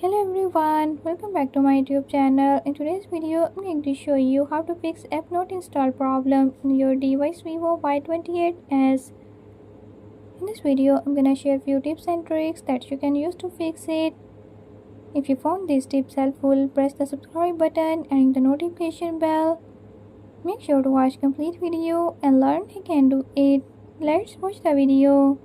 Hello everyone, welcome back to my YouTube channel. In today's video, I'm going to show you how to fix app not install problem in your device Vivo Y28s. In this video, I'm gonna share few tips and tricks that you can use to fix it. If you found these tips helpful, press the subscribe button and ring the notification bell. Make sure to watch complete video and learn how you can do it. Let's watch the video.